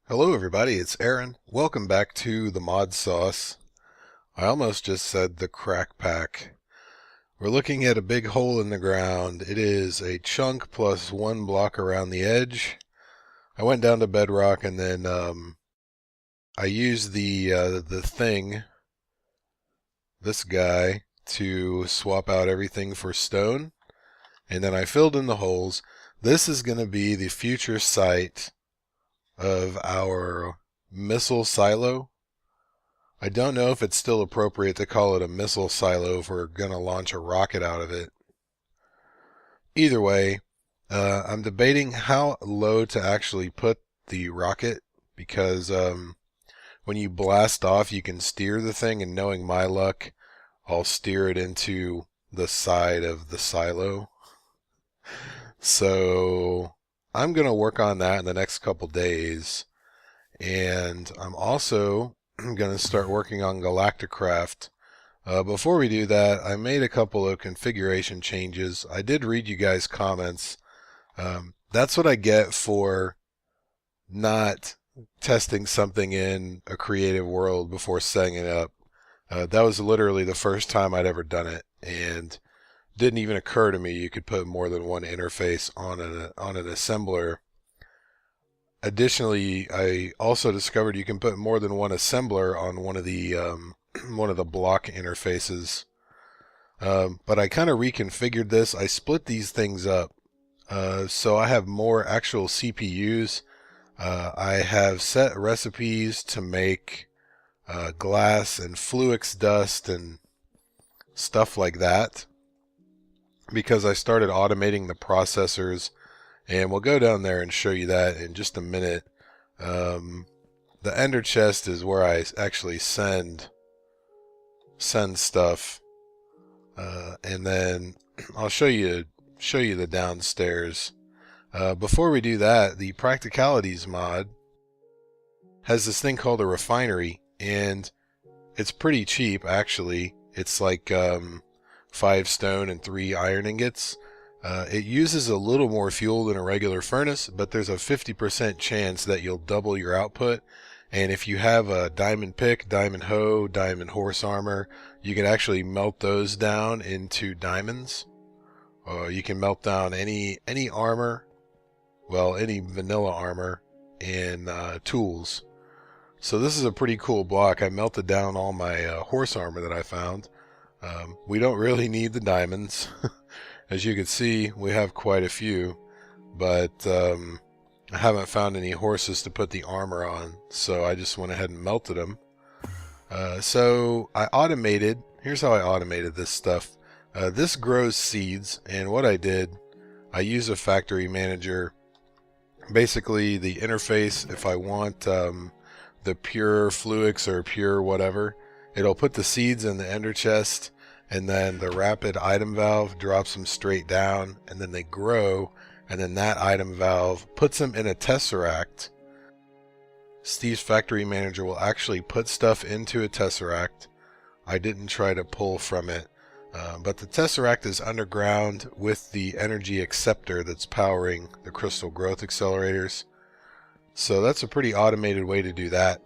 Hello everybody, it's Aaron. Welcome back to the Mod Sauce. I almost just said the crack pack. We're looking at a big hole in the ground. It is a chunk plus one block around the edge. I went down to bedrock and then I used the thing, this guy, to swap out everything for stone. And then I filled in the holes. This is going to be the future site of our missile silo. I don't know if it's still appropriate to call it a missile silo if we're going to launch a rocket out of it. Either way, I'm debating how low to actually put the rocket because when you blast off you can steer the thing, and knowing my luck, I'll steer it into the side of the silo. So I'm going to work on that in the next couple days, and I'm also going to start working on Galacticraft. Before we do that, I made a couple of configuration changes. I did read you guys' comments. That's what I get for not testing something in a creative world before setting it up. That was literally the first time I'd ever done it, and didn't even occur to me you could put more than one interface on an assembler. Additionally, I also discovered you can put more than one assembler on one of the block interfaces. But I kind of reconfigured this. I split these things up, so I have more actual CPUs. I have set recipes to make glass and Fluix dust and stuff like that, because I started automating the processors, and we'll go down there and show you that in just a minute. The ender chest is where I actually send stuff, and then I'll show you the downstairs. Before we do that, the Practicalities mod has this thing called a refinery, and it's pretty cheap actually. It's like 5 stone and 3 iron ingots. It uses a little more fuel than a regular furnace, but there's a 50% chance that you'll double your output. And if you have a diamond pick, diamond hoe, diamond horse armor, you can actually melt those down into diamonds. You can melt down any armor, well, any vanilla armor, and tools. So this is a pretty cool block. I melted down all my horse armor that I found. We don't really need the diamonds. As you can see, we have quite a few, but I haven't found any horses to put the armor on, so I just went ahead and melted them. So I automated, here's how I automated this stuff. This grows seeds, and what I did, I use a factory manager. Basically, the interface, if I want the pure Fluix or pure whatever, it'll put the seeds in the ender chest, and then the rapid item valve drops them straight down, and then they grow, and then that item valve puts them in a tesseract. Steve's factory manager will actually put stuff into a tesseract. I didn't try to pull from it, but the tesseract is underground with the energy acceptor that's powering the crystal growth accelerators. So that's a pretty automated way to do that.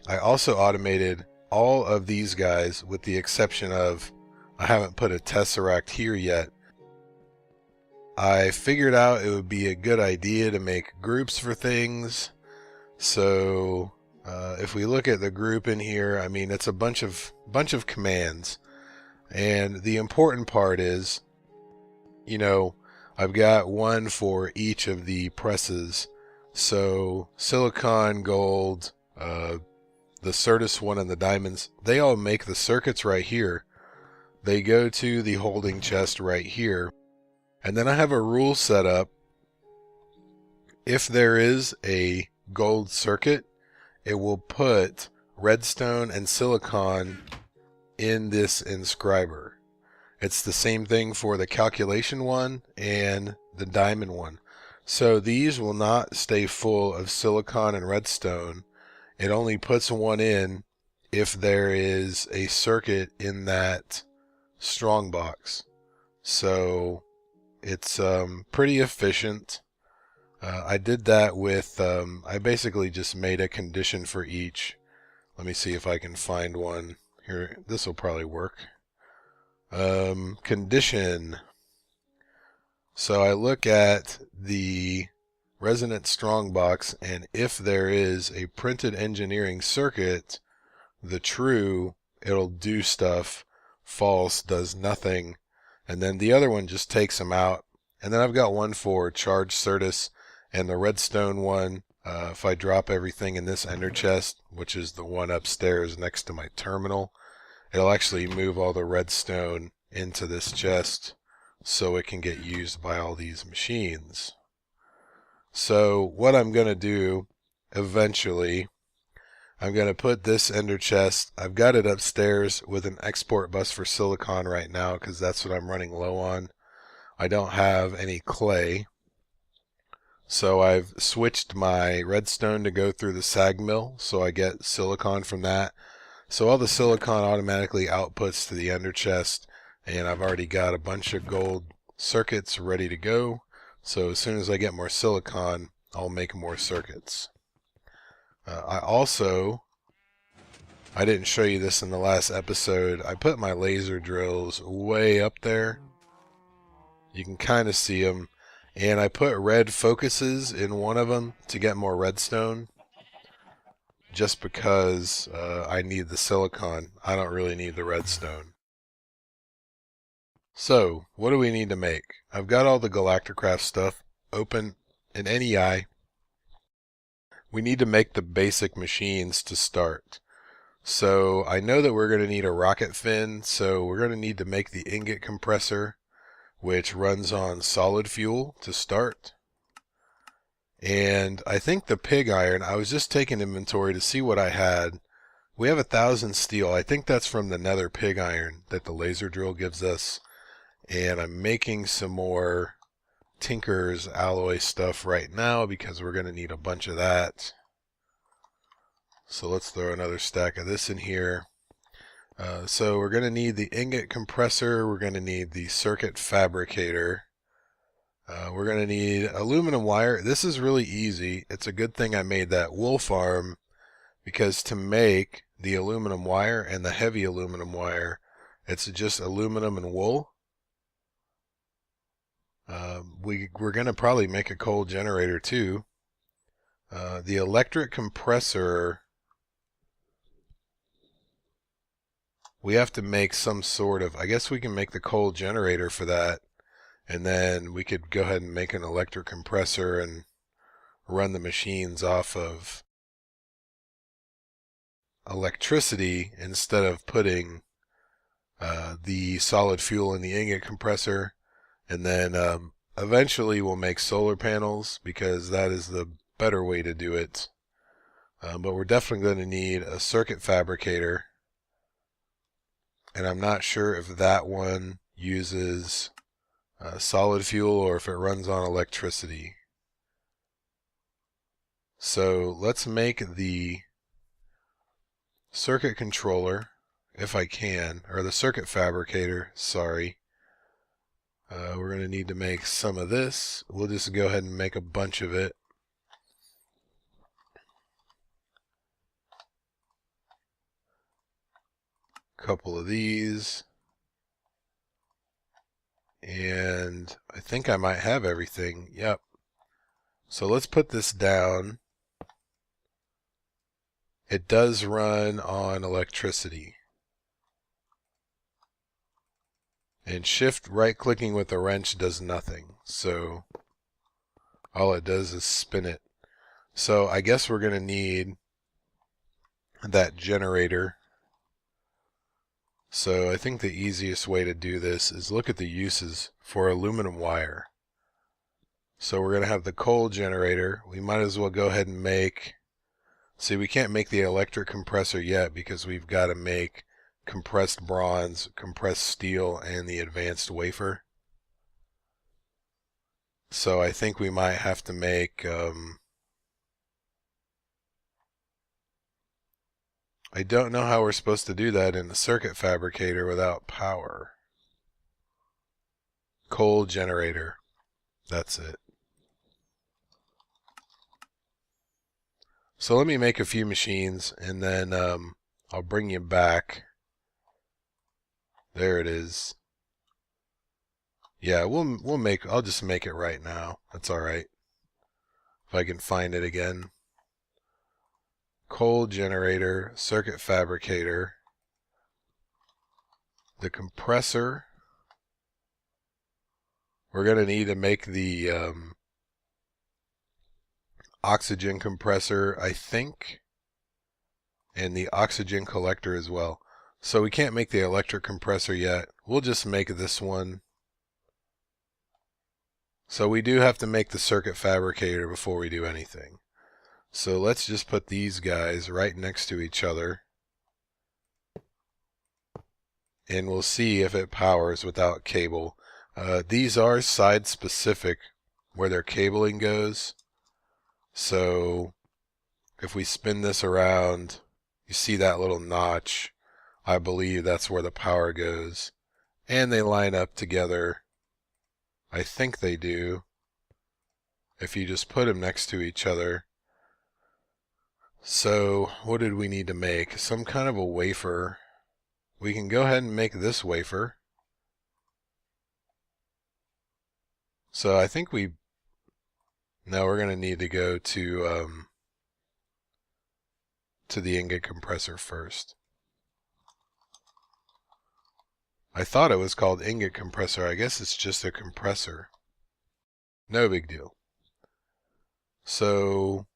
I also automated all of these guys with the exception of, I haven't put a tesseract here yet. I figured out it would be a good idea to make groups for things. So if we look at the group in here, I mean, it's a bunch of commands, and the important part is, you know, I've got one for each of the presses. So silicon, gold, the Certus one, and the diamonds, they all make the circuits right here. They go to the holding chest right here. And then I have a rule set up. If there is a gold circuit, it will put redstone and silicon in this inscriber. It's the same thing for the calculation one and the diamond one. So these will not stay full of silicon and redstone. It only puts one in if there is a circuit in that strongbox. So it's pretty efficient. I did that with, I basically just made a condition for each. Let me see if I can find one. Here, this will probably work. Condition. So I look at the resonant strongbox, and if there is a printed engineering circuit, the true, it'll do stuff, false does nothing, and then the other one just takes them out. And then I've got one for charge Certus, and the redstone one, if I drop everything in this ender chest, which is the one upstairs next to my terminal, it'll actually move all the redstone into this chest so it can get used by all these machines. So what I'm going to do eventually, I'm going to put this ender chest, I've got it upstairs with an export bus for silicon right now because that's what I'm running low on. I don't have any clay. So I've switched my redstone to go through the sag mill, so I get silicon from that. So all the silicon automatically outputs to the ender chest, and I've already got a bunch of gold circuits ready to go. So as soon as I get more silicon, I'll make more circuits. I didn't show you this in the last episode, I put my laser drills way up there. You can kind of see them. And I put red focuses in one of them to get more redstone. Just because I need the silicon. I don't really need the redstone. So, what do we need to make? I've got all the Galacticraft stuff open in NEI. We need to make the basic machines to start. So, I know that we're going to need a rocket fin, so we're going to need to make the ingot compressor, which runs on solid fuel to start. And I think the pig iron, I was just taking inventory to see what I had. We have 1,000 steel. I think that's from the nether pig iron that the laser drill gives us. And I'm making some more Tinker's alloy stuff right now because we're going to need a bunch of that. So let's throw another stack of this in here. So we're going to need the ingot compressor, we're going to need the circuit fabricator, we're going to need aluminum wire. This is really easy. It's a good thing I made that wool farm, because to make the aluminum wire and the heavy aluminum wire, it's just aluminum and wool. We're going to probably make a coal generator too. The electric compressor, we have to make some sort of, I guess we can make the coal generator for that, and then we could go ahead and make an electric compressor and run the machines off of electricity instead of putting the solid fuel in the ingot compressor. And then eventually we'll make solar panels because that is the better way to do it. But we're definitely going to need a circuit fabricator. And I'm not sure if that one uses solid fuel or if it runs on electricity. So let's make the circuit controller, if I can, or the circuit fabricator, sorry. We're going to need to make some of this. We'll just go ahead and make a bunch of it. Couple of these. And I think I might have everything. Yep. So let's put this down. It does run on electricity. And shift right clicking with the wrench does nothing. So all it does is spin it. So I guess we're going to need that generator. So I think the easiest way to do this is look at the uses for aluminum wire. So we're going to have the coal generator. We might as well go ahead and make, see, we can't make the electric compressor yet because we've got to make compressed bronze, compressed steel, and the advanced wafer. So I think we might have to make I don't know how we're supposed to do that in the circuit fabricator without power. Coal generator. That's it. So let me make a few machines, and then I'll bring you back. There it is. Yeah, I'll just make it right now. That's all right. If I can find it again. Coal generator, circuit fabricator, the compressor. We're going to need to make the oxygen compressor, I think, and the oxygen collector as well. So we can't make the electric compressor yet. We'll just make this one. So we do have to make the circuit fabricator before we do anything. So let's just put these guys right next to each other. And we'll see if it powers without cable. These are side specific where their cabling goes. So if we spin this around, you see that little notch. I believe that's where the power goes. And they line up together. I think they do. If you just put them next to each other. So what did we need to make? Some kind of a wafer. We can go ahead and make this wafer. So I think now we're going to need to go to the ingot compressor first. I thought it was called ingot compressor. I guess it's just a compressor. No big deal. So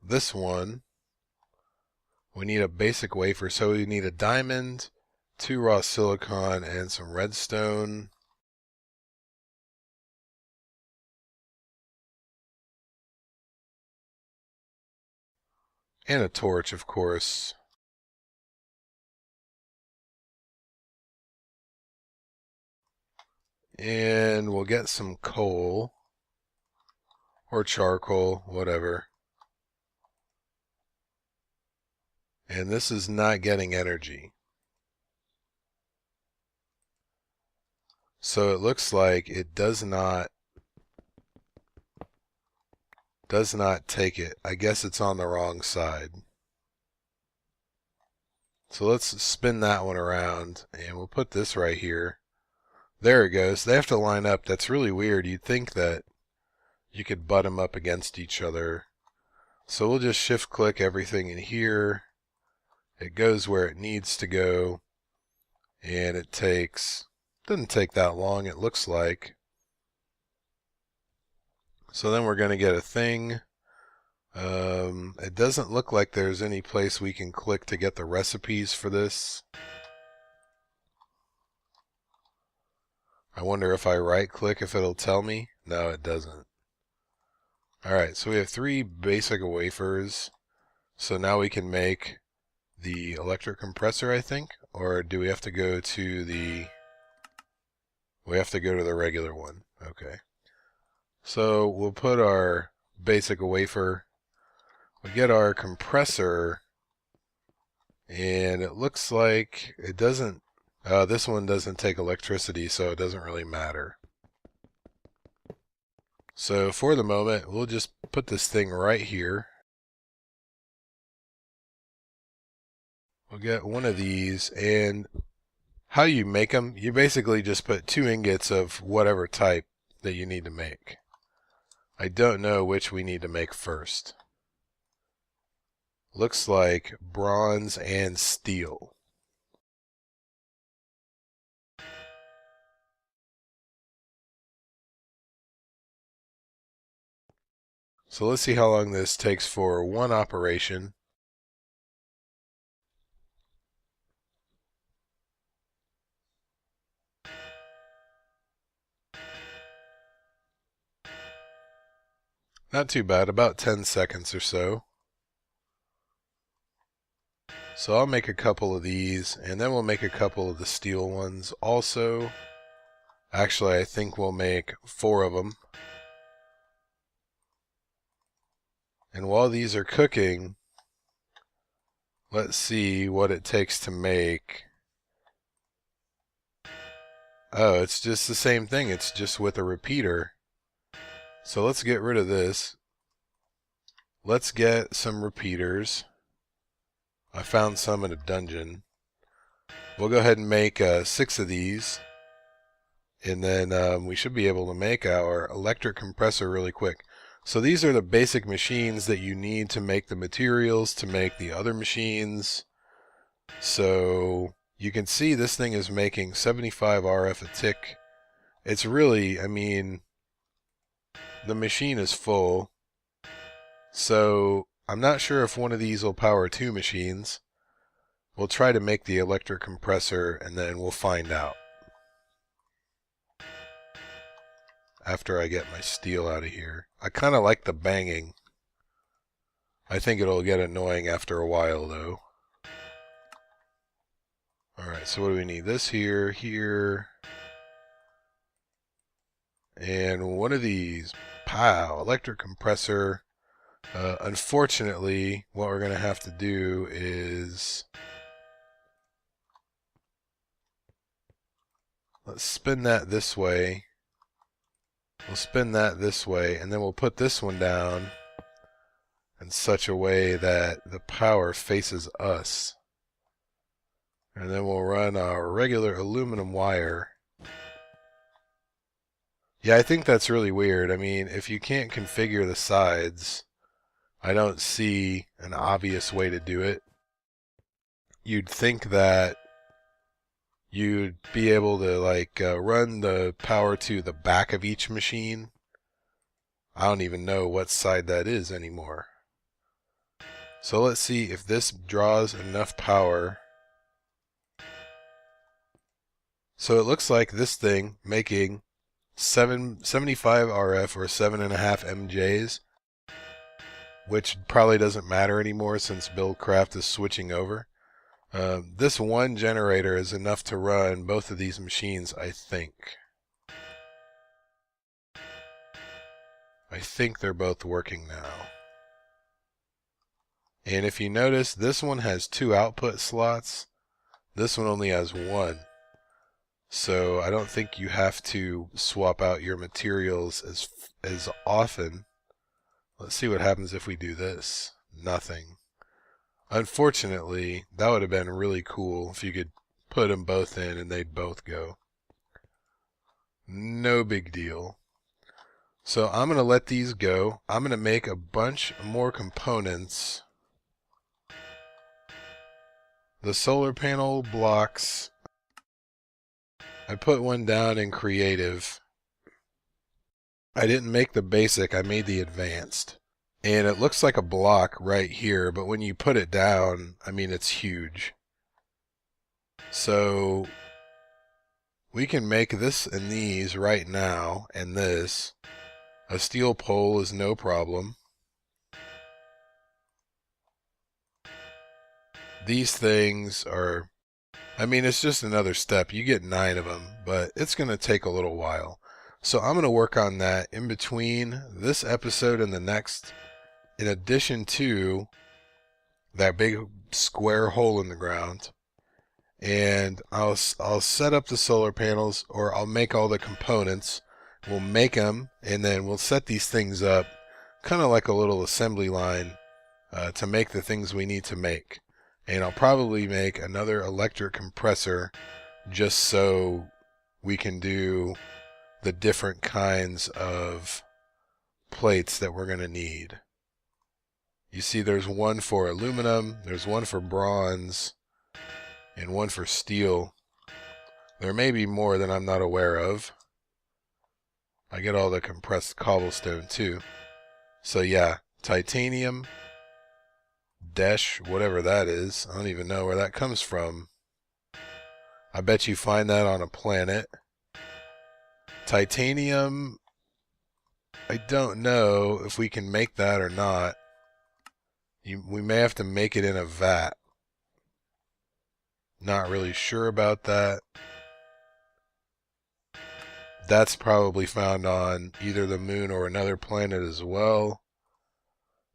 this one, we need a basic wafer. So we need a diamond, 2 raw silicon, and some redstone. And a torch, of course. And we'll get some coal. Or charcoal, whatever. And this is not getting energy. So it looks like it does not take it. I guess it's on the wrong side. So let's spin that one around, and we'll put this right here. There it goes. They have to line up. That's really weird. You'd think that you could butt them up against each other. So we'll just shift click everything in here. It goes where it needs to go, and doesn't take that long, it looks like. So then we're going to get a thing. It doesn't look like there's any place we can click to get the recipes for this. I wonder if I right click if it'll tell me. No, it doesn't. Alright, so we have 3 basic wafers. So now we can make the electric compressor, I think. Or do we have to go to the... We have to go to the regular one. Okay. So we'll put our basic wafer. We get our compressor. And it looks like it doesn't... this one doesn't take electricity, so it doesn't really matter. So for the moment, we'll just put this thing right here. We'll get one of these, and how you make them, you basically just put 2 ingots of whatever type that you need to make. I don't know which we need to make first. Looks like bronze and steel. So let's see how long this takes for one operation. Not too bad, about 10 seconds or so. So I'll make a couple of these, and then we'll make a couple of the steel ones also. Actually, I think we'll make 4 of them. And while these are cooking, let's see what it takes to make. Oh, it's just the same thing. It's just with a repeater. So let's get rid of this. let's get some repeaters. I found some in a dungeon. We'll go ahead and make 6 of these, and then we should be able to make our electric compressor really quick. So these are the basic machines that you need to make the materials to make the other machines. So you can see this thing is making 75 RF a tick. It's really, I mean, the machine is full. So I'm not sure if one of these will power 2 machines. We'll try to make the electric compressor and then we'll find out after I get my steel out of here. I kind of like the banging. I think it'll get annoying after a while though. Alright, so what do we need? This here, here, and one of these. Pow! Electric compressor. Unfortunately, what we're going to have to do is... let's spin that this way. We'll spin that this way, and then we'll put this one down in such a way that the power faces us. And then we'll run our regular aluminum wire. Yeah, I think that's really weird. I mean, if you can't configure the sides, I don't see an obvious way to do it. You'd think that you'd be able to like run the power to the back of each machine. I don't even know what side that is anymore. So let's see if this draws enough power. So it looks like this thing making 75 RF or 7.5 MJs, which probably doesn't matter anymore since Buildcraft is switching over. This one generator is enough to run both of these machines, I think. I think they're both working now. And if you notice, this one has 2 output slots. This one only has 1. So I don't think you have to swap out your materials as often. Let's see what happens if we do this. Nothing. Unfortunately, that would have been really cool if you could put them both in and they'd both go. No big deal. So I'm going to let these go. I'm going to make a bunch more components. The solar panel blocks, I put one down in creative. I didn't make the basic, I made the advanced. And it looks like a block right here, but when you put it down, I mean, it's huge. So we can make this and these right now, and this. A steel pole is no problem. These things are, I mean, it's just another step. You get 9 of them, but it's going to take a little while. So I'm going to work on that in between this episode and the next, in addition to that big square hole in the ground. And I'll set up the solar panels, or I'll make all the components. We'll make them, and then we'll set these things up kind of like a little assembly line to make the things we need to make. And I'll probably make another electric compressor just so we can do the different kinds of plates that we're going to need. You see there's one for aluminum, there's one for bronze, and one for steel. There may be more that I'm not aware of. I get all the compressed cobblestone too. So yeah, titanium, Desh, whatever that is. I don't even know where that comes from. I bet you find that on a planet. Titanium, I don't know if we can make that or not. We may have to make it in a vat. Not really sure about that. That's probably found on either the moon or another planet as well.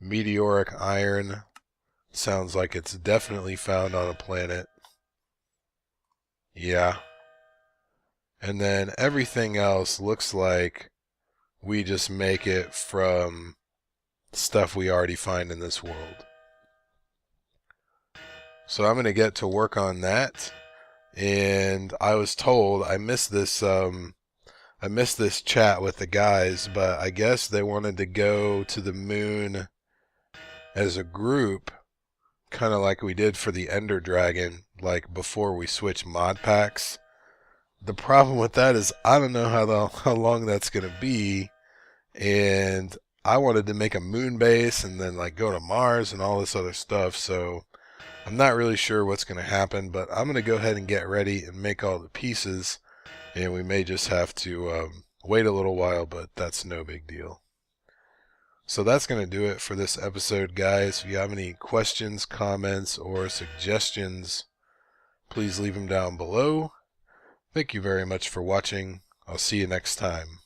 Meteoric iron. Sounds like it's definitely found on a planet. Yeah. And then everything else looks like we just make it from stuff we already find in this world. So I'm going to get to work on that. And I was told I missed this chat with the guys, but I guess they wanted to go to the moon as a group, kind of like we did for the Ender Dragon, like before we switch mod packs. The problem with that is I don't know how long that's going to be, and I wanted to make a moon base and then like go to Mars and all this other stuff, so I'm not really sure what's going to happen, but I'm going to go ahead and get ready and make all the pieces, and we may just have to wait a little while, but that's no big deal. So that's going to do it for this episode, guys. If you have any questions, comments, or suggestions, please leave them down below. Thank you very much for watching. I'll see you next time.